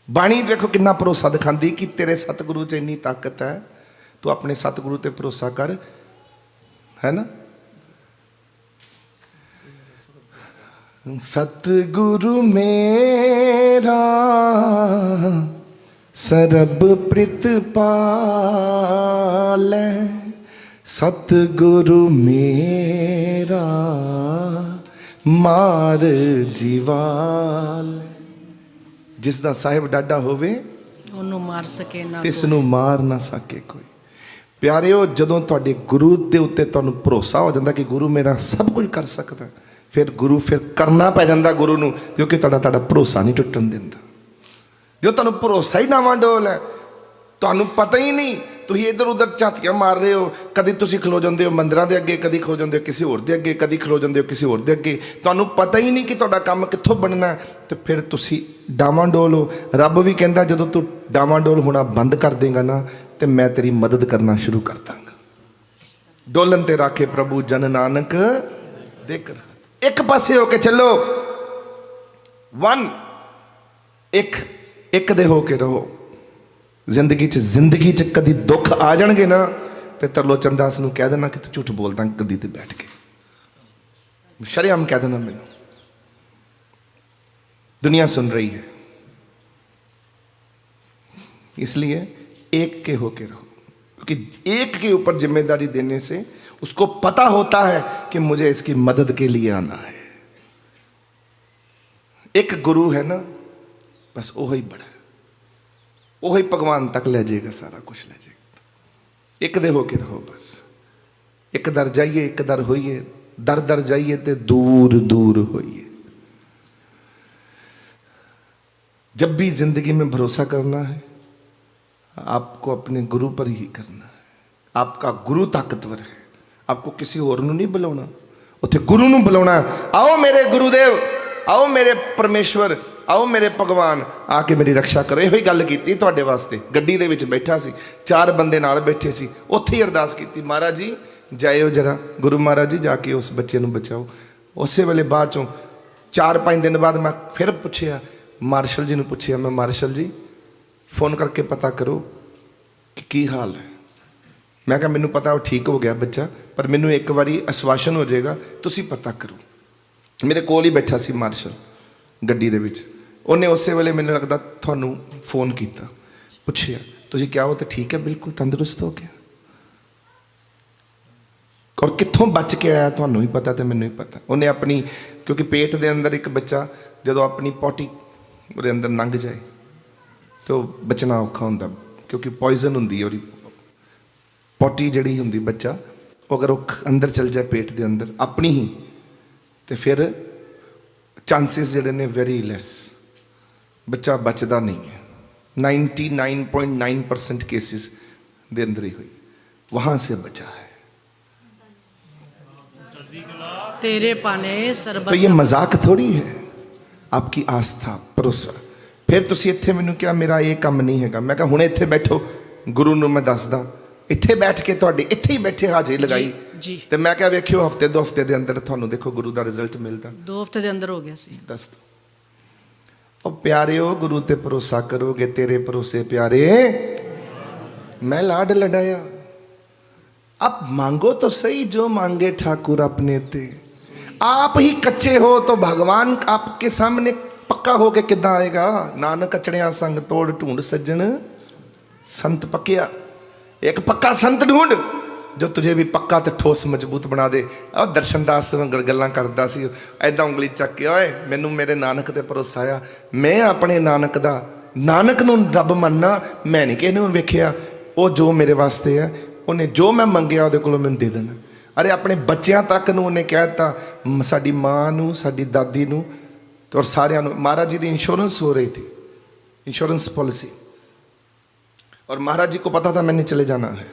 बाणी देखो कितना भरोसा दिखाती कि तेरे सतगुरु च इन्नी ताकत है, तू अपने सतगुरु ते भरोसा कर, है ना। सतगुरु मेरा सरब प्रितपाल, सतगुरु मेरा मार जीवाल। जिसदा साहिब डाडा होवे ਉਹਨੂੰ ਮਾਰ ਸਕੇ ਨਾ तिस नूं मार ना सके कोई। प्यारिओ जदों तुहाडे गुरु दे उत्ते तुहानूं भरोसा हो जाता कि गुरु मेरा सब कुछ कर सकता, फिर गुरु फिर करना पै जाता गुरु नूं, क्योंकि तुहाडा भरोसा नहीं टुटन दिंदा। जो तुहानूं भरोसा ही नावां डोल है, तुहानूं पता ही नहीं, तुसीं इधर उधर झातियां मार रहे हो। कदी तुसीं खलो जांदे हो मंदिरां दे अगे, कदी खलो जांदे हो किसी होर दे अगे, कदी खलो जांदे हो किसी होर दे अगे, तुहानूं पता ही नहीं कि तुहाडा काम कित्थों बनना है, तो फिर तुसीं डावांडोल हो। रब भी कहंदा जदों तू डावांडोल होना बंद कर देगा ना, तो मैं तेरी मदद करना शुरू कर दांगा। डोलन ते राखे प्रभु जन नानक देकर। एक पासे होके चलो, वन एक एक दे होके रहो। जिंदगी च कदी दुख आ जाएंगे ना, तो तरलोचन दास नूं कह देना कि तू झूठ बोलदा गद्दी ते बैठ के, शरेआम कह देना मैनू, दुनिया सुन रही है। इसलिए एक के होके रहो, क्योंकि एक के ऊपर जिम्मेदारी देने से उसको पता होता है कि मुझे इसकी मदद के लिए आना है। एक गुरु है ना, बस वही बड़ा है, वही भगवान तक ले जाएगा, सारा कुछ ले जाएगा। एक दे होके रहो बस, एक दर जाइए एक दर होइए, दर दर जाइए तो दूर दूर होइए। जब भी जिंदगी में भरोसा करना है, आपको अपने गुरु पर ही करना है। आपका गुरु ताकतवर है, आपको किसी और नूं नहीं बुलाना, उत्थे गुरु नूं बुलाना। आओ मेरे गुरुदेव, आओ मेरे परमेश्वर, आओ मेरे भगवान, आके मेरी रक्षा करो। यही गल की तुहाडे वास्ते। गड्डी दे विच बैठा सी, 4 बंदे नाल बैठे सी, उत्थे ही अरदास की, महाराज जी जाइयो जरा, गुरु महाराज जी जाके उस बच्चे नूं बचाओ। उस वेले बाद चों 4-5 दिन बाद मैं फिर पुछया, मार्शल जी नूं पुछया, मैं मार्शल जी फोन करके पता करो कि की हाल है। मैं कहा मैनू पता ठीक हो गया बच्चा, पर मैनू एक बारी आश्वासन हो जाएगा, तुसी पता करो। मेरे कोल ही बैठा सी मार्शल गड्डी दे विच, उन्हें उस वेले मैनू लगता थानू फोन किया, पुछया तुसी क्या हो, तो ठीक है बिल्कुल तंदुरुस्त हो गया। और कित्थों बच के आया थानू ही पता, तो मैनू ही पता। उन्हें अपनी, क्योंकि पेट दे अंदर एक बच्चा जो अपनी पोटी उहदे अंदर लंघ जाए तो बचना औखा हुंदा, क्योंकि पॉइजन हुंदी है पोटी जिहड़ी हुंदी बच्चा, अगर वो अंदर चल जाए पेट के अंदर अपनी ही, तो फिर चांसिस जिहड़े ने वेरी लैस, बच्चा बचदा नहीं है। 99.9% केसिस दे अंदर ही हुई, वहां से बचा है। तेरे पाने सरबत। तो ये मजाक थोड़ी है, आपकी आस्था भरोसा। फिर तुसी इत्थे मैनू क्या मेरा ये काम नहीं है, मैं कहा हुणे इत्थे बैठो, गुरु नूं मैं दसदा, इत्थे बैठ के तुहाडे इत्थे ही बैठे हाजिरी लगाई जी। तो मैं क्या वेखियो हफ्ते 2 हफ्ते के अंदर थानू देखो गुरु का रिजल्ट मिलता। 2 हफ्ते के अंदर हो गया सी। दस दो और प्यारिओ गुरु ते भरोसा करोगे, तेरे भरोसे प्यारे मैं लाड लडाया। अब मांगो तो सही जो मांगे ठाकुर अपने ते। आप ही कच्चे हो तो भगवान आपके सामने पक्का होके किद्दां आएगा। नानक कचड़िया संग तोड़ ढूंढ सज्जन संत पक्या। एक पक्का संत ढूंढ जो तुझे भी पक्का तो ठोस मजबूत बना दे। और दर्शनदास गल्लां करदा सी, ऐदां उंगली चक के, ओए मैनू मेरे नानक ते भरोसा आ, मैं अपने नानक दा, नानक नूं रब मनना, मैं नहीं किसी नूं वेखिया, वो जो मेरे वास्ते है उन्हें जो मैं मंगिया उहदे कोलों मैनूं दे देना। अरे अपने बच्चों तक नूं उन्हें कह दिता, साडी माँ नूं, साडी दादी नूं और सारियां नूं। महाराज जी की इंश्योरेंस हो रही थी, इंश्योरेंस पॉलिसी, और महाराज जी को पता था मैंने चले जाना है।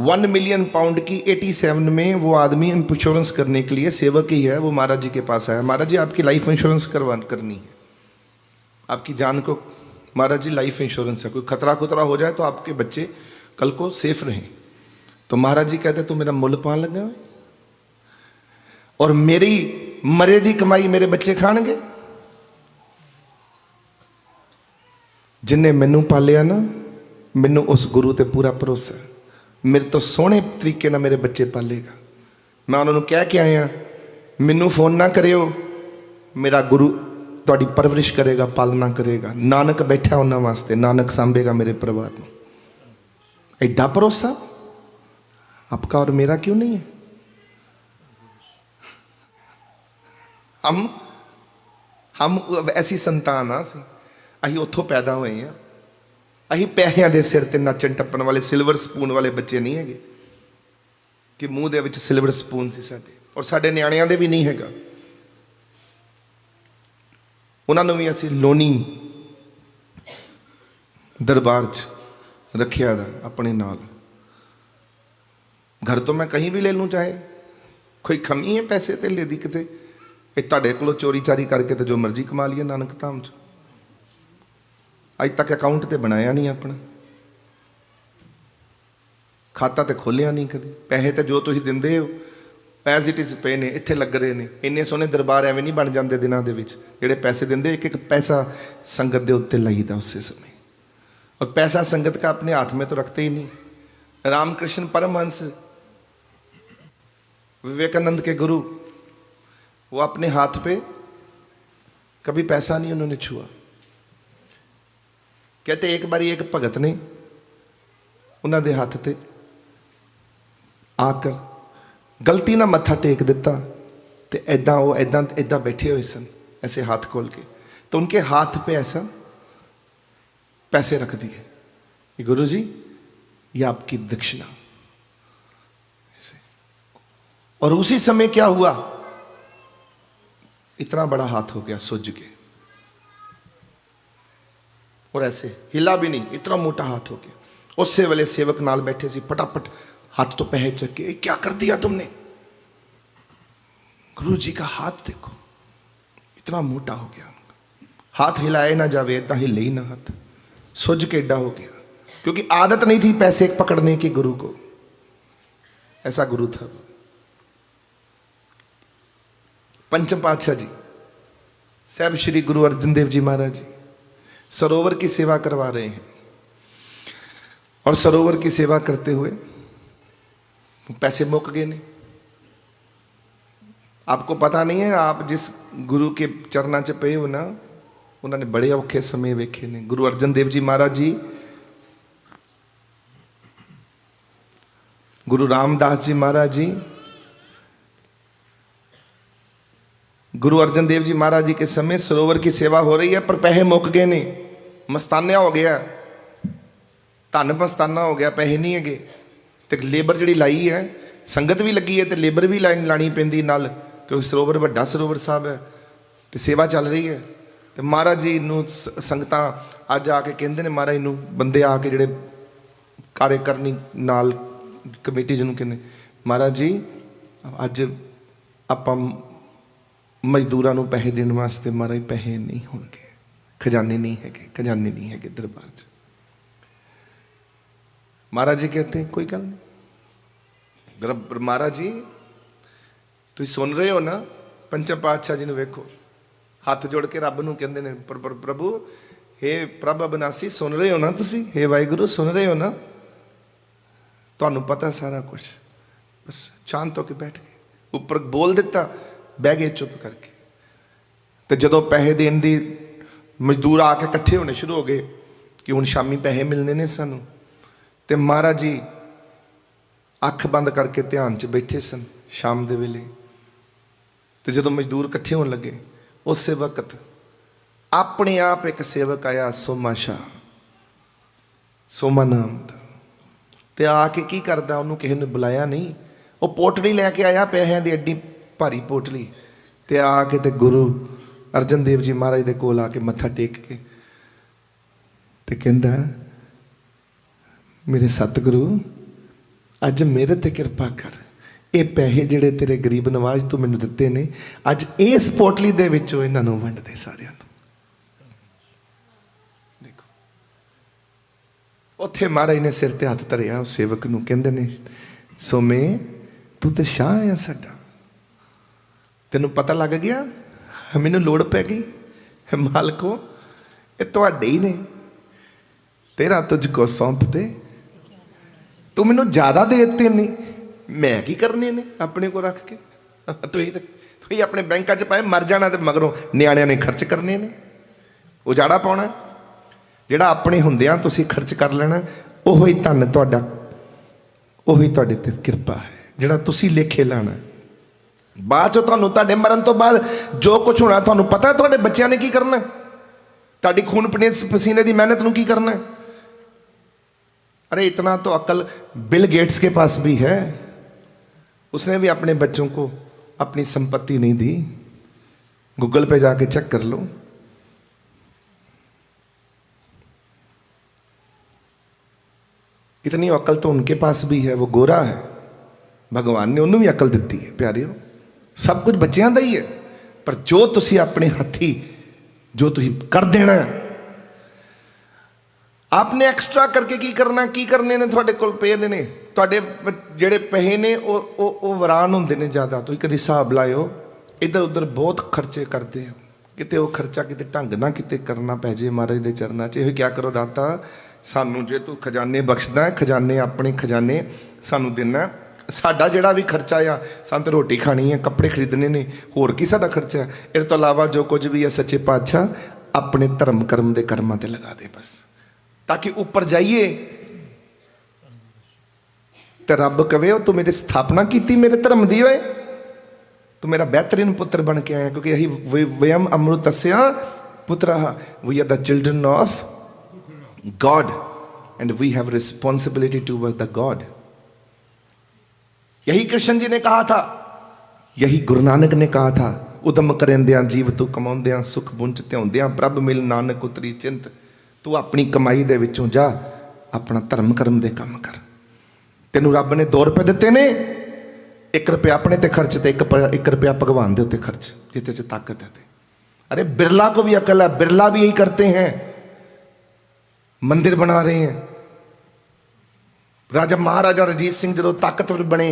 1 मिलियन पाउंड की 87 में वो आदमी इंश्योरेंस करने के लिए, सेवक ही है वो, महाराज जी के पास आया। महाराज जी आपकी लाइफ इंश्योरेंस करनी है, आपकी जान को महाराज जी लाइफ इंश्योरेंस है, कोई खतरा खुतरा हो जाए तो आपके बच्चे कल को सेफ रहें। तो महाराज जी कहते तू मेरा मुल पान लगा है और मेरी मरे दी कमाई मेरे बच्चे खाणगे। जिन्हें मैनू पालिया ना, मैनू उस गुरु ते पूरा भरोसा है, मेरे तो सोहने तरीके नाल मेरे बच्चे पालेगा। मैं उन्होंने कह के आया, मैनू फोन ना करियो, मेरा गुरु तुहाडी परवरिश करेगा, पालना करेगा। नानक बैठा उन्होंने वास्ते, नानक सांभेगा मेरे परिवार को। एडा भरोसा आपका और मेरा क्यों नहीं है? हम ऐसी संतान हाँ, असीं उत्थों पैदा हुए हैं। असीं पैसिਆਂ ਦੇ सिर ते नचन टप्पण वाले सिल्वर स्पून वाले बच्चे नहीं है कि मूँह दे विच सिल्वर स्पून सी साडे, और साडे नियाणिਆਂ ਦੇ भी नहीं हैगा। उन्होंने भी असीं लोनी दरबार च रखिया दा अपने नाल। घर तो मैं कहीं भी ले लूँ, चाहे कोई कमी है पैसे धेले दी किते, ये तुहाडे कोलों चोरी चारी करके तो जो मर्जी कमा लीए नानक धाम च। अज तक अकाउंट तो बनाया नहीं अपना, खाता तो खोलिया नहीं कभी। पैसे तो जो तुसीं दिंदे हो एज इट इज़ पे ने, इत्थे लग रहे हैं। इन्ने सोहने दरबार एवें नहीं बन जाते दिनों के विच। जिहड़े पैसे दिंदे, एक एक पैसा संगत के उत्ते लाईदा उस समय, और पैसा संगत का अपने हाथ में तो रखते ही नहीं। रामकृष्ण परमहंस विवेकानंद के गुरु, वो अपने हाथ पे कभी पैसा नहीं उन्होंने छुआ। कहते एक बारी एक भगत ने उन्होंने हाथ ते आकर गलती ना मत्था टेक दिता, तो ऐदा वो ऐदा ऐदा बैठे हुए सन ऐसे हाथ खोल के, तो उनके हाथ पे ऐसा पैसे रख दिए कि गुरु जी ये आपकी दक्षिणा ऐसे। और उसी समय क्या हुआ, इतना बड़ा हाथ हो गया सुज के, और ऐसे हिला भी नहीं, इतना मोटा हाथ हो गया। उससे वाले सेवक नाल बैठे सी, फटाफट हाथ तो पहले चक के, क्या कर दिया तुमने? गुरु जी का हाथ देखो, इतना मोटा हो गया, हाथ हिलाए ना जावे, इतना हिले ही ना हाथ, सुज के एडा हो गया, क्योंकि आदत नहीं थी पैसे पकड़ने की गुरु को। ऐसा गुरु था। पंचम पातशाह जी साहब श्री गुरु अर्जन देव जी महाराज जी सरोवर की सेवा करवा रहे हैं, और सरोवर की सेवा करते हुए पैसे मुक गए ने। आपको पता नहीं है, आप जिस गुरु के चरणों च पे हो ना, उन्होंने बड़े औखे समय वेखे ने। गुरु अर्जन देव जी महाराज जी, गुरु रामदास जी महाराज जी, गुरु अर्जन देव जी महाराज जी के समय सरोवर की सेवा हो रही है, पर पैसे मुक गए ने। मस्ताना हो गया, धन मस्ताना हो गया, पैसे नहीं है। तो लेबर जी लाई है, संगत भी लगी है, तो लेबर भी लानी पैंदी नाल, क्योंकि सरोवर बड़ा सरोवर साहब है, तो सेवा चल रही है। तो महाराज जी नूं संगत अज आके कहते हैं, महाराज नूं बंदे आके जिहड़े कार्यकरनी नाल कमेटी जिन्होंने कहते, महाराज जी अज आपां मजदूरों को पैसे देने वास्ते महाराज पैसे नहीं होंगे, खजाने नहीं है, खजाने नहीं है दरबार च। महाराज जी कहते हैं कोई गल नहीं। महाराज जी तुम सुन रहे हो ना, पंचम पातशाह जी ने वेखो हाथ जोड़ के रब नूं कहंदे ने, प्रभु हे प्रभ अविनाशी सुन रहे हो ना, तुसी हे वाहिगुरु सुन रहे हो ना, तुहानूं पता सारा कुछ। बस शांत होकर बैठ गए, उपर बोल दिता, बह गए चुप करके। तो जदों पैसे देने दी मजदूर आके इकट्ठे होने शुरू हो गए कि हुण शामी पैसे मिलने ने सानू, तो महाराज जी अख बंद करके ध्यान च बैठे सन शाम दे वेले। तो जदों मजदूर इकट्ठे होने लगे, उस वक्त अपने आप एक सेवक आया, सोमा शाह, सोमा नाम दा, ते आके की करदा, उन्होंने किसी ने बुलाया नहीं, वो पोटली लैके आया पैसों की एड्डी भारी पोटली, ते आके ते गुरु अर्जन देव जी महाराज दे कोल आके मत्था टेक के ते कहंदा, मेरे सतगुरु अज मेरे ते कृपा कर, ये पैसे जिहड़े तेरे गरीब नवाज तू मैनूं दित्ते ने, अज इस पोटली दे विचों इन्हां नूं वंड दे सारिआं नूं। देखो उत्थे महाराज ने सिर ते हत्थ धरिया, उस सेवक नूं कहंदे ने, सोमे तू तो शाह है साडा, तेनों पता लग गया, मैनूं लोड़ पै गई, मालको ये तुहाडे ही ने, तेरा तुझको सौंप दे, तू मैनू ज्यादा दे दिते नहीं, मैं की करने ने अपने को रख के। तू ही अपने बैंकों च पाए, मर जाना तो मगरों नियाणिਆਂ ने खर्च करने ने, उजाड़ा पाउणा। जिहड़ा अपने हुंदियां तुसीं खर्च कर लेना, ओही धन तुहाडा, ओही तुहाडे ते किरपा है, जिहड़ा तुसीं लेखे लाना। बाद चों तुहानूं तुहाडे मरण तो बाद जो कुछ होना, तुहानूं पता है तुहाडे बच्चिਆਂ ने की करना, तुहाडी खून पसीने की मेहनत नूं की करना। अरे इतना तो अकल बिल गेट्स के पास भी है, उसने भी अपने बच्चों को अपनी संपत्ति नहीं दी। गूगल पे जाके चेक कर लो। इतनी अकल तो उनके पास भी है, वो गोरा है, भगवान ने उन्होंने भी अकल दी है प्यारियों। सब कुछ बच्चों का ही है, पर जो तुसी अपने हथी जो तुसी कर देना, आपने एक्सट्रा करके की करना, की करने ने थोड़े कोल पे ने, थोड़े जेड़े पैसे ने वो वरान होंगे ने ज़्यादा। तुम कभी हिसाब लाओ, इधर उधर बहुत खर्चे करते हो, किते वो खर्चा किते ढंग ना किते करना पै जाए महाराज के चरणों च। क्या करो दाता, सानू जे तू खजाने बख्शदा है, खजाने अपने खजाने सानू देना, साडा जिहड़ा भी खर्चा आ, सानू तो रोटी खानी है, कपड़े खरीदने ने, होर की साडा खर्चा है। इस तो इलावा जो कुछ भी है सच्चे पातशाह अपने धर्म कर्म के कर्मां ते लगा दे बस, ताकि ऊपर जाइए तो रब कहे तू मेरी स्थापना की मेरे धर्म दी होए, तू मेरा बेहतरीन पुत्र बन के आया। क्योंकि यही वयम अमृतस्य पुत्रः, we are the children of God and we have responsibility toward the God. यही कृष्ण जी ने कहा था, यही गुरु नानक ने कहा था, उदम करेंद्या जीव तू कमाउंद्या, सुख बुंझ ध्याउंद्या प्रभ मिल नानक उतरी चिंत। तू अपनी कमाई दे विचों जा, अपना धर्म कर्म दे काम कर। तेनू रब ने 2 रुपए दिते ने, 1 रुपया अपने ते खर्च ते 1 रुपया भगवान दे उत्ते खर्च, जिते च ताकत है। अरे बिरला को भी अकल है, बिरला भी यही करते हैं, मंदिर बना रहे हैं। राजा महाराजा रजीत सिंह जो ताकतवर बने,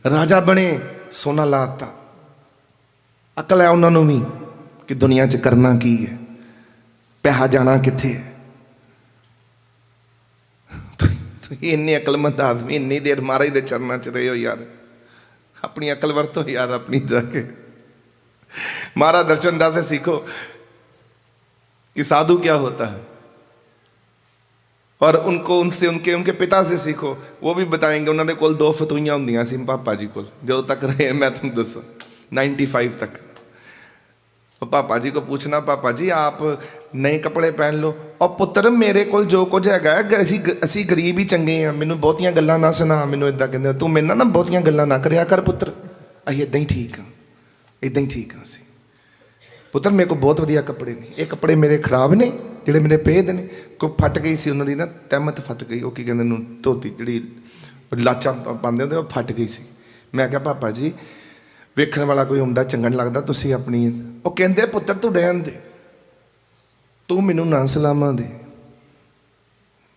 राजा बने, सोना लाता। अकल है उन्होंने भी कि दुनिया च करना की है, पैसा जाना किथे है। इन्ने अकलमंद आदमी इन्नी देर महाराज के चरणों च रहे हो यार, अपनी अकल वरतो यार अपनी जाके। महाराज दर्शन दास से सीखो कि साधु क्या होता है, और उनको उनसे उनके पिता से सीखो, वो भी बताएंगे। उन्होंने कोल 2 फतूइयां होंदियां सी पापा जी को, जो तक रहे मैं तुम दसो 95 तक। पापा जी को पूछना, पापा जी आप नए कपड़े पहन लो, और पुत्र मेरे को जो कुछ है असी गरीब ही चंगे हैं, मैनू बहुतियां गल्लां ना सुना। मैनू इदा कहते तू मेरे ना बहुतियां गल्लां ना करया कर पुत्र, असीं इदां ही ठीक हाँ, इदां ही ठीक हाँ असीं। पुत्र मेरे को बहुत वधिया कपड़े ने, ये कपड़े मेरे खराब ने ਜਿਹੜੇ ਮੇਰੇ ਪਏ ਦੇ ਨੇ। ਕੋਈ ਫਟ ਗਈ ਸੀ ਉਹਨਾਂ ਦੀ ਨਾ ਤਹਿਮਤ ਫਟ ਗਈ, ਉਹ ਕੀ ਕਹਿੰਦੇ ਨੂੰ ਧੋਤੀ ਜਿਹੜੀ ਲਾਚਾਂ ਪਾਉਂਦੇ ਹੁੰਦੇ ਉਹ ਫਟ ਗਈ ਸੀ। ਮੈਂ ਕਿਹਾ ਪਾਪਾ ਜੀ ਵੇਖਣ ਵਾਲਾ ਕੋਈ ਹੁੰਦਾ ਚੰਗਾ ਨਹੀਂ ਲੱਗਦਾ, ਤੁਸੀਂ ਆਪਣੀ। ਉਹ ਕਹਿੰਦੇ ਪੁੱਤਰ ਤੂੰ ਰਹਿਣ ਦੇ, ਤੂੰ ਮੈਨੂੰ ਨਾ ਸਲਾਮਾਂ ਦੇ,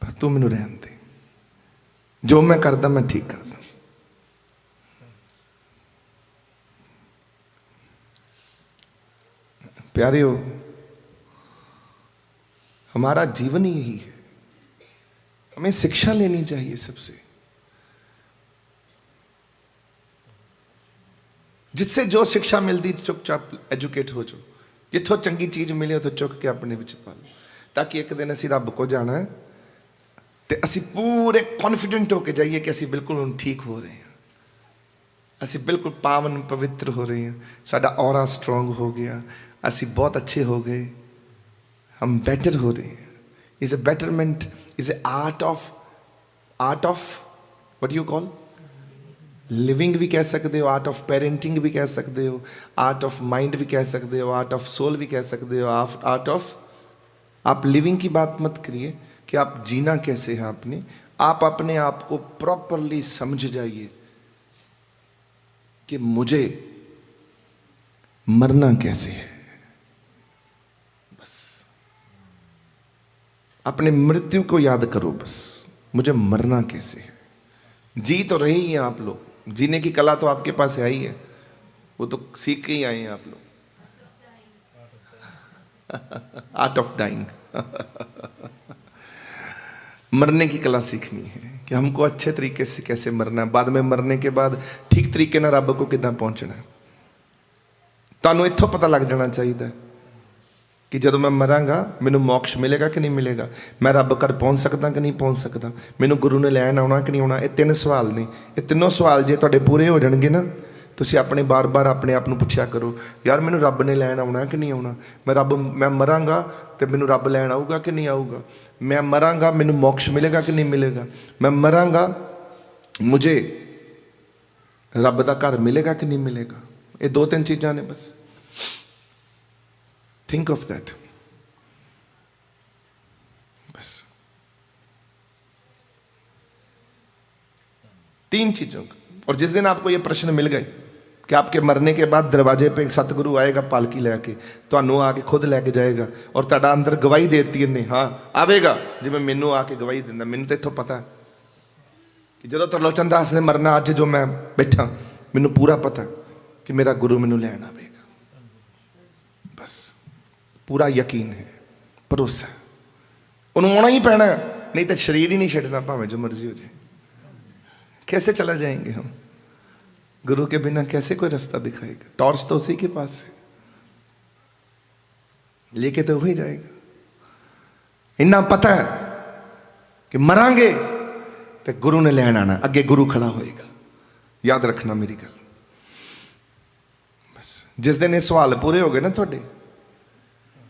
ਤੂੰ ਮੈਨੂੰ ਰਹਿਣ ਦੇ, ਜੋ ਮੈਂ ਕਰਦਾ ਮੈਂ ਠੀਕ ਕਰਦਾ। प्यारियों हमारा जीवन ही यही है, हमें शिक्षा लेनी चाहिए सबसे, जिससे जो शिक्षा मिलती चुपचाप एजुकेट हो जाओ, जिथों चंगी चीज मिले तो चुक के अपने विच पा लो, ताकि एक दिन असी रब को जाना है तो असी पूरे कॉन्फिडेंट होके जाइए कि असी बिल्कुल ठीक हो रहे हैं, असी बिल्कुल पावन पवित्र हो रहे हैं, साडा ऑरा स्ट्रॉन्ग हो गया, असी बहुत अच्छे हो गए, हम बेटर हो रहे हैं। Is a betterment, is a art of what you call living भी कह सकते हो, आर्ट ऑफ पेरेंटिंग भी कह सकते हो, आर्ट ऑफ माइंड भी कह सकते हो, आर्ट ऑफ सोल भी कह सकते हो, आर्ट ऑफ। आप लिविंग की बात मत करिए कि आप जीना कैसे है आपने, आप अपने आप को प्रॉपरली समझ जाइए कि मुझे मरना कैसे है। बस अपने मृत्यु को याद करो, बस मुझे मरना कैसे है। जी तो रहे ही हैं आप लोग, जीने की कला तो आपके पास है ही है, वो तो सीख के ही आए हैं आप लोग। आर्ट ऑफ डाइंग मरने की कला सीखनी है कि हमको अच्छे तरीके से कैसे मरना है, बाद में मरने के बाद ठीक तरीके ਨਾਲ ਰੱਬ को किदां पहुँचना है। ਤੁਹਾਨੂੰ ਇੱਥੋਂ पता लग जाना चाहिए कि ਜਦੋਂ मैं मरांगा ਮੈਨੂੰ मोक्ष मिलेगा कि नहीं मिलेगा, मैं रब घर पहुँच सकदा कि नहीं पहुँच सकदा, ਮੈਨੂੰ गुरु ने लैन आउणा कि नहीं आउणा। ਇਹ ਤਿੰਨ ਸਵਾਲ ਨੇ। ਇਹ ਤਿੰਨੋਂ ਸਵਾਲ ਜੇ ਤੁਹਾਡੇ ਪੂਰੇ ਹੋ ਜਾਣਗੇ ਨਾ, ਤੁਸੀਂ ਆਪਣੇ ਬਾਰ-ਬਾਰ ਆਪਣੇ ਆਪ ਨੂੰ ਪੁੱਛਿਆ ਕਰੋ, ਯਾਰ ਮੈਨੂੰ ਰੱਬ ਨੇ ਲੈਣ ਆਉਣਾ ਕਿ ਨਹੀਂ ਆਉਣਾ, ਮੈਂ ਮਰਾਂਗਾ ਤੇ ਮੈਨੂੰ ਰੱਬ ਲੈਣ ਆਊਗਾ ਕਿ ਨਹੀਂ ਆਊਗਾ, मैं मरांगा मैनू मोक्ष मिलेगा कि नहीं मिलेगा, मैं मरांगा मुझे रब का घर मिलेगा कि नहीं मिलेगा। ये दो तीन चीज़ां ने बस। थिंक ऑफ दैट बस। तीन चीज़ों का। और जिस दिन आपको ये प्रश्न मिल गए कि आपके मरने के बाद दरवाजे पे सतगुरु आएगा पालकी लैके, तो आके खुद लैके जाएगा और तुहाडा अंदर गवाही देती है, हाँ आवेगा जिवें मैनू आके गवाही दिंदा। मैनू तो इत्थों पता कि जो त्रिलोचन दास ने मरना, अज जो मैं बैठा मैनू पूरा पता कि मेरा गुरु मैनू लैन आवेगा। बस पूरा यकीन है, भरोसा है, उन्होंने आना ही पैना, नहीं तो शरीर ही नहीं छड्डना, भावें जो मर्जी हो जाए। कैसे चला जाएंगे हम? गुरु के बिना कैसे कोई रास्ता दिखाएगा? टॉर्च तो उसी के पास है, लेके तो वही जाएगा। इन्ना पता है कि मरांगे तो गुरु ने लैन आना, अगे गुरु खड़ा होएगा। याद रखना मेरी गल। बस जिस दिन ये सवाल पूरे हो गए ना थोड़े,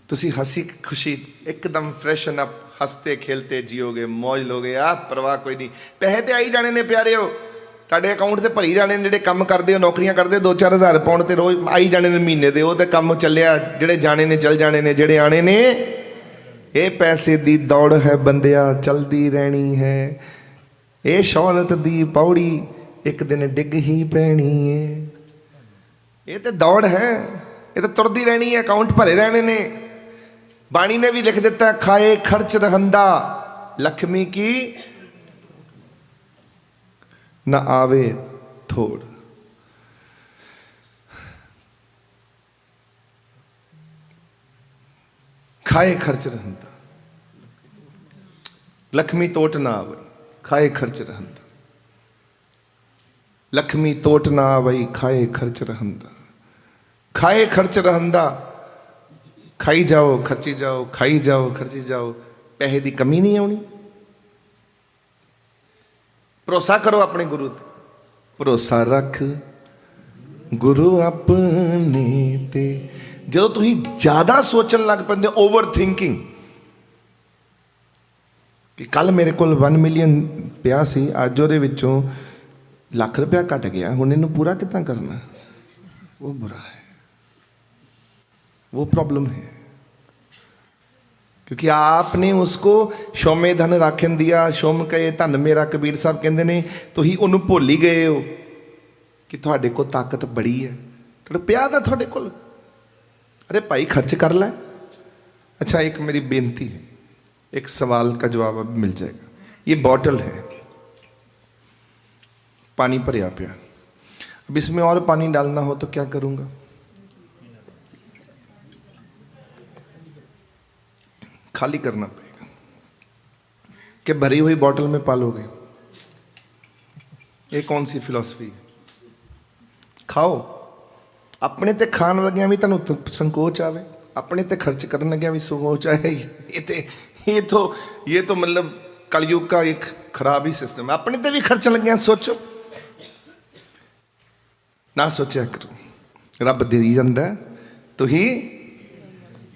तुसी हसी खुशी एकदम फ्रैशन अप, हंसते खेलते जियोगे, मौज लोगे, परवाह कोई नहीं। पैसे तो आई जाने ने प्यारे हो, ਤੁਹਾਡੇ ਅਕਾਊਂਟ ਤੇ ਭਰੀ ਜਾਣੇ ਨੇ, ਜਿਹੜੇ ਕੰਮ ਕਰਦੇ ਹੋ, ਨੌਕਰੀਆਂ ਕਰਦੇ 2-4 ਹਜ਼ਾਰ ਪਾਉਣ ਤੇ ਰੋਜ਼ ਆਈ ਜਾਣੇ ਨੇ ਮਹੀਨੇ ਦੇ, ਉਹ ਤੇ ਕੰਮ ਚੱਲਿਆ, ਜਿਹੜੇ ਜਾਣੇ ਨੇ ਚੱਲ ਜਾਣੇ ਨੇ, ਜਿਹੜੇ ਆਣੇ ਨੇ। ਇਹ ਪੈਸੇ ਦੀ ਦੌੜ ਹੈ ਬੰਦਿਆ, ਚਲਦੀ ਰਹਿਣੀ ਹੈ। ਇਹ ਸ਼ੌਹਰਤ ਦੀ ਪੌੜੀ ਇੱਕ ਦਿਨ ਡਿੱਗ ਹੀ ਪੈਣੀ ਹੈ। ਇਹ ਤੇ ਦੌੜ ਹੈ, ਇਹ ਤਾਂ ਤੁਰਦੀ ਰਹਿਣੀ ਹੈ, ਅਕਾਊਂਟ ਭਰੇ ਰਹਿਣੇ ਨੇ। ਬਾਣੀ ਨੇ ਵੀ ਲਿਖ ਦਿੱਤਾ, ਖਾਏ ਖਰਚ ਰਹੰਦਾ ਲక్ష్ਮੀ ਕੀ ना आवे थोड़। खाए खर्च रहंदा लक्ष्मी तोट ना आवे, खाए खर्च रहंदा लक्ष्मी तोट ना आवे, खाए खर्च रहंदा। खाए खर्च रहंदा, खाई जाओ खर्ची जाओ, खाई जाओ खर्ची जाओ, पैसे की कमी नहीं आनी। भरोसा करो अपने गुरु ते, भरोसा रख गुरु अपने ते। जो तुम ज्यादा सोचन लग पैंदे, ओवर थिंकिंग, कि कल मेरे को 1 मिलियन पिया सी, अज ਉਹਦੇ ਵਿੱਚੋਂ ਲੱਖ रुपया घट गया, हुण ਇਹਨੂੰ पूरा कितना करना, वो बुरा है, वो प्रॉब्लम है। क्योंकि आपने उसको शोमे धन राखन दिया, शोम कहे धन मेरा, कबीर साहब कहते हैं, तो ही उन्होंने भुल ही गए हो कि थोड़े को ताकत बड़ी है, थोड़ा प्यार था थोड़े को। अरे भाई खर्च कर लै। अच्छा एक मेरी बेनती है, एक सवाल का जवाब अब मिल जाएगा। ये बॉटल है, पानी भरिया पिया, अब इसमें और पानी डालना हो तो क्या करूँगा? खाली करना पड़ेगा कि भरी हुई बोतल में पालोगे? ये कौन सी फिलॉसफी है? खाओ अपने ते खान लग्या भी तुहानू संकोच आवे, अपने ते खर्च करने लग्या भी संकोच आए। ये तो मतलब कलयुग का एक खराब ही सिस्टम है। अपने ते भी खर्च लग्या सोचो ना, सोचा करो, रब दे जांदा, तो ही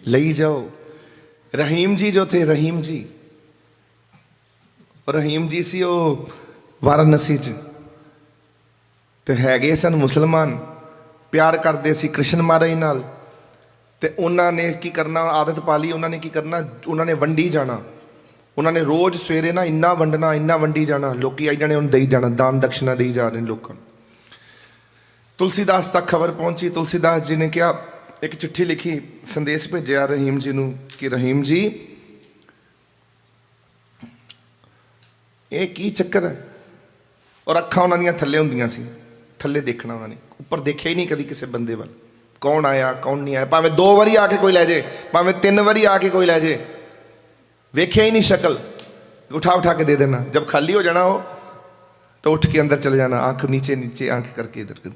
लई जाओ। रहीम जी जो थे, रहीम जी, रहीम जी सी वो वाराणसी च ते हैगे सन मुसलमान, प्यार करते सी कृष्ण महाराज नाल, ते उन्होंने की करना, आदत पा ली, उन्होंने की करना, उन्होंने वंडी जाना, उन्होंने रोज़ सवेरे ना इन्ना वंडना, इन्ना वंडी जाना, लोग आई जाने उन्हें दई जाना, दान दक्षिणा दी जा रहे लोगों। तुलसीदास तक खबर पहुंची, तुलसीदास जी ने क्या एक चिट्ठी लिखी, संदेश भेजा रहीम जी नू कि रहीम जी ये की चक्कर है। और अखा उन्होंने थले होंदियां सी, थले देखना उन्होंने, ऊपर देखा ही नहीं कभी किसी बंदे वाल, कौन आया कौन नहीं आया, भावें 2 बारी आके कोई लै जाए, भावें 3 बारी आके कोई लै जाए, वेख्या ही नहीं शक्ल। उठा उठा के दे देना, जब खाली हो जाना हो तो उठ के अंदर चले जाना, आंख नीचे नीचे आंख करके इधर।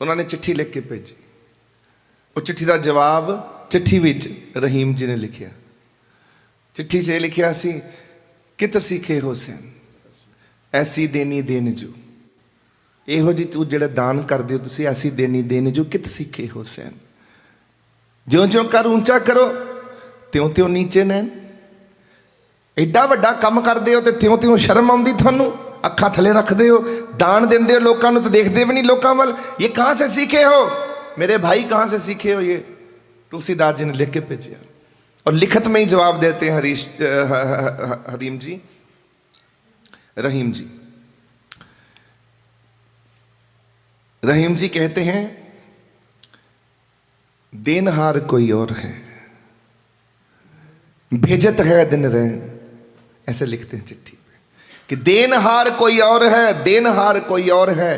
उन्होंने चिट्ठी लिख के भेजी, वो चिट्ठी का जवाब चिट्ठी विच रहीम जी ने लिखिया। चिट्ठी च लिखिया सी, कित सीखे हुसैन ऐसी देनी देन जो, ਇਹੋ जी तू ਜਿਹੜਾ दान करते हो तुसी, ऐसी देनी देन जो कित सीखे हुसैन। ज्यों ज्यों कर ऊंचा करो त्यों त्यों नीचे नैन। एडा वड्डा काम करते हो तो त्यों त्यों शर्म आउंदी थानू, अखा थले रखते हो, दान देंदे हो लोगों को तो देखते भी नहीं लोगों वाल। ये कहाँ से सीखे हो मेरे भाई, कहाँ से सीखे हो? ये तुलसीदास जी ने लिख के भेजा और लिखत में ही जवाब देते हैं रहीम जी। रहीम जी कहते हैं, देनहार कोई और है, भेजत है दिन रैन। ऐसे लिखते हैं चिट्ठी में कि देनहार कोई और है, देनहार कोई और है,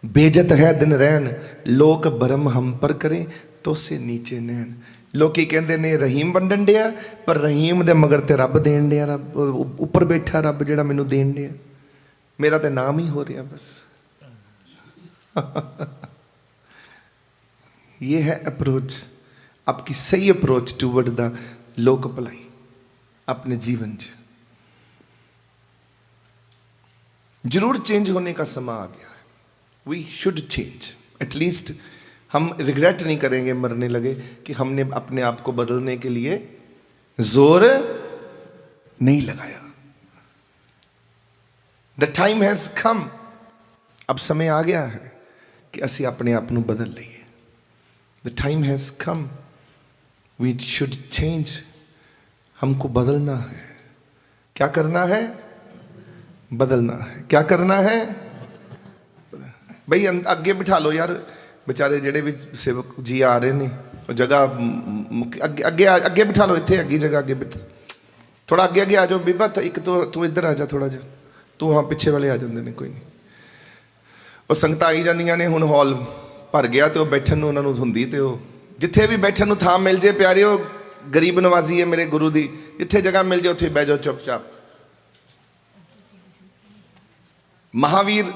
भेजत है दिन रैन। लोक भरम हम पर करें तो से नीचे नैन। लोकी कहते ने रहीम वंडन दिया, पर रहीम दे मगर ते रब देन दिया, रब ऊपर बैठा रब जेड़ा मैनू देन दिया, मेरा तो नाम ही हो रहा बस। ये है अप्रोच, आपकी सही अप्रोच टूवर्ड द लोक भलाई अपने जीवन च। जरूर चेंज होने का समय आ गया है, वी शुड चेंज। एटलीस्ट हम रिग्रेट नहीं करेंगे मरने लगे कि हमने अपने आप को बदलने के लिए जोर नहीं लगाया। द टाइम हैज कम, अब समय आ गया है कि असी अपने आप को बदल लीए। The time has come, we should change. हमको बदलना है। क्या करना है? बदलना है। क्या करना है भाई? अगे बिठा लो यार, बेचारे जेडे भी सेवक जी आ रहे हैं, जगह अगे अगे अगे बिठा लो, इतने अगे जगह अगे थोड़ा अगे अगे आ जाओ। बीबा एक तो तू इधर आ जा थोड़ा जा, तू हाँ पिछे वाले आ जाते हैं, कोई नहीं। वो संगत आई जांदियां ने, हुण हॉल भर गया तो बैठन नूं उन्हां नूं हुंदी, ते जिथे भी बैठन नूं थां मिल जाए प्यारिओ, गरीब नवाजी है मेरे गुरु दी, जिथे जगह मिल जाए उत्थे बह जाओ चुपचाप। महावीर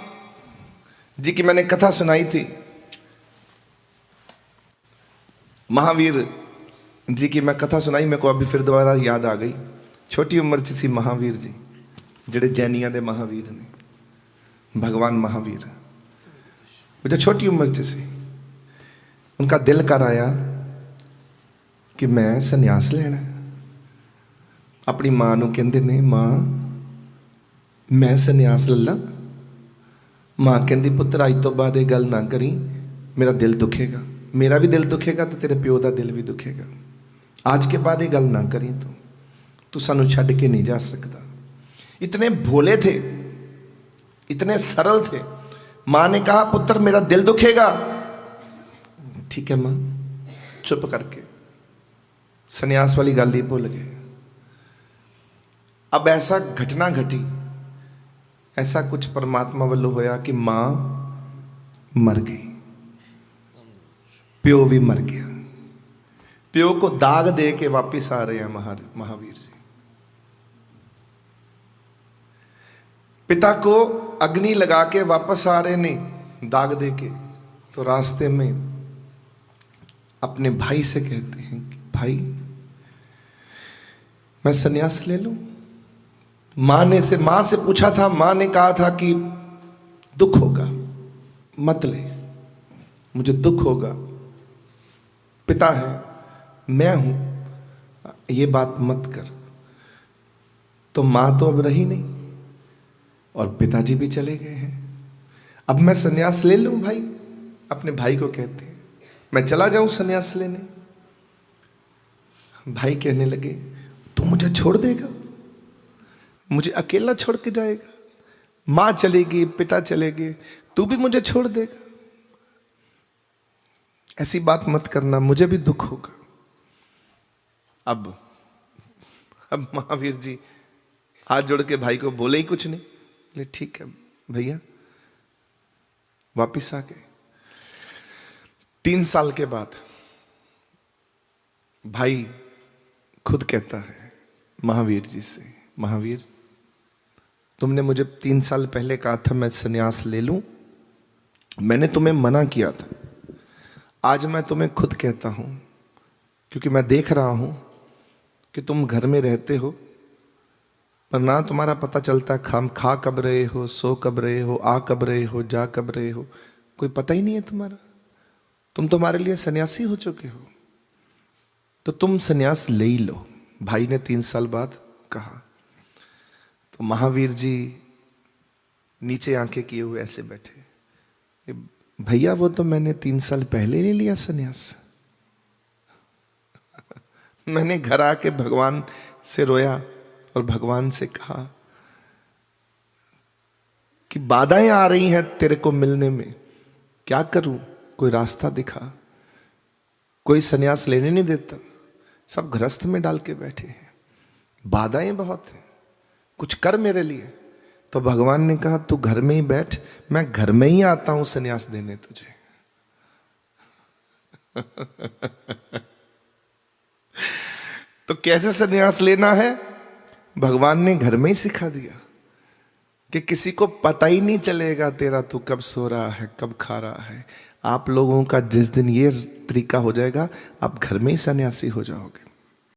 जी की मैंने कथा सुनाई थी, महावीर जी की मैं कथा सुनाई, मेरे को अभी फिर दोबारा याद आ गई। छोटी उम्र च सी महावीर जी, जेडे जैनियां दे महावीर ने, भगवान महावीर, जो छोटी उम्र च सी, उनका दिल कर आया कि मैं संन्यास लेना। अपनी मां नूं कहंदे ने, मां मैं संन्यास ले ला। मां कहंदी, पुत्र अज तो बाद ये गल ना करी, मेरा दिल दुखेगा, मेरा भी दिल दुखेगा तो तेरे प्यो का दिल भी दुखेगा। आज के बाद ये गल ना करी, तू सानू छड्ड के नहीं जा सकता। इतने भोले थे, इतने सरल थे। मां ने कहा, पुत्र मेरा दिल दुखेगा। ठीक है मां, चुप करके संन्यास वाली गल ही भूल गए। अब ऐसा घटना घटी, ऐसा कुछ परमात्मा वालों होया कि मां मर गई, प्यो भी मर गया। प्यो को दाग दे के वापिस आ रहे हैं महावीर जी। पिता को अग्नि लगा के वापस आ रहे नहीं, दाग दे के। तो रास्ते में अपने भाई से कहते हैं कि भाई मैं संन्यास ले लूं। मां से पूछा था, मां ने कहा था कि दुख होगा, मत ले, मुझे दुख होगा, पिता है, मैं हूं, ये बात मत कर। तो मां तो अब रही नहीं और पिताजी भी चले गए हैं। अब मैं संन्यास ले लूं भाई? अपने भाई को कहते हैं, मैं चला जाऊं संन्यास लेने? भाई कहने लगे, तू मुझे छोड़ देगा? मुझे अकेला छोड़ के जाएगा? मां चलेगी, पिता चले गए, तू भी मुझे छोड़ देगा? ऐसी बात मत करना, मुझे भी दुख होगा। अब महावीर जी हाथ जोड़ के भाई को बोले ही कुछ नहीं, बोले ठीक है भैया। वापिस आ गए। 3 साल के बाद भाई खुद कहता है महावीर जी से, महावीर तुमने मुझे 3 साल पहले कहा था मैं सन्यास ले लूं, मैंने तुम्हें मना किया था। आज मैं तुम्हें खुद कहता हूं, क्योंकि मैं देख रहा हूं कि तुम घर में रहते हो पर ना तुम्हारा पता चलता, खा कब रहे हो, सो कब रहे हो, आ कब रहे हो, जा कब रहे हो, कोई पता ही नहीं है तुम्हारा। तुम तुम्हारे लिए सन्यासी हो चुके हो, तो तुम सन्यास ले ही लो। भाई ने 3 साल बाद कहा। तो महावीर जी नीचे आंखें किए हुए ऐसे बैठे, भैया वो तो मैंने 3 साल पहले ले लिया सन्यास। मैंने घर आके भगवान से रोया और भगवान से कहा कि बाधाएं आ रही हैं तेरे को मिलने में, क्या करूं, कोई रास्ता दिखा। कोई सन्यास लेने नहीं देता, सब गृहस्थ में डाल के बैठे हैं, बाधाएं बहुत हैं, कुछ कर मेरे लिए। तो भगवान ने कहा तू घर में ही बैठ, मैं घर में ही आता हूं सन्यास देने तुझे। तो कैसे सन्यास लेना है, भगवान ने घर में ही सिखा दिया कि किसी को पता ही नहीं चलेगा तेरा तू कब सो रहा है, कब खा रहा है। आप लोगों का जिस दिन ये तरीका हो जाएगा, आप घर में ही सन्यासी हो जाओगे।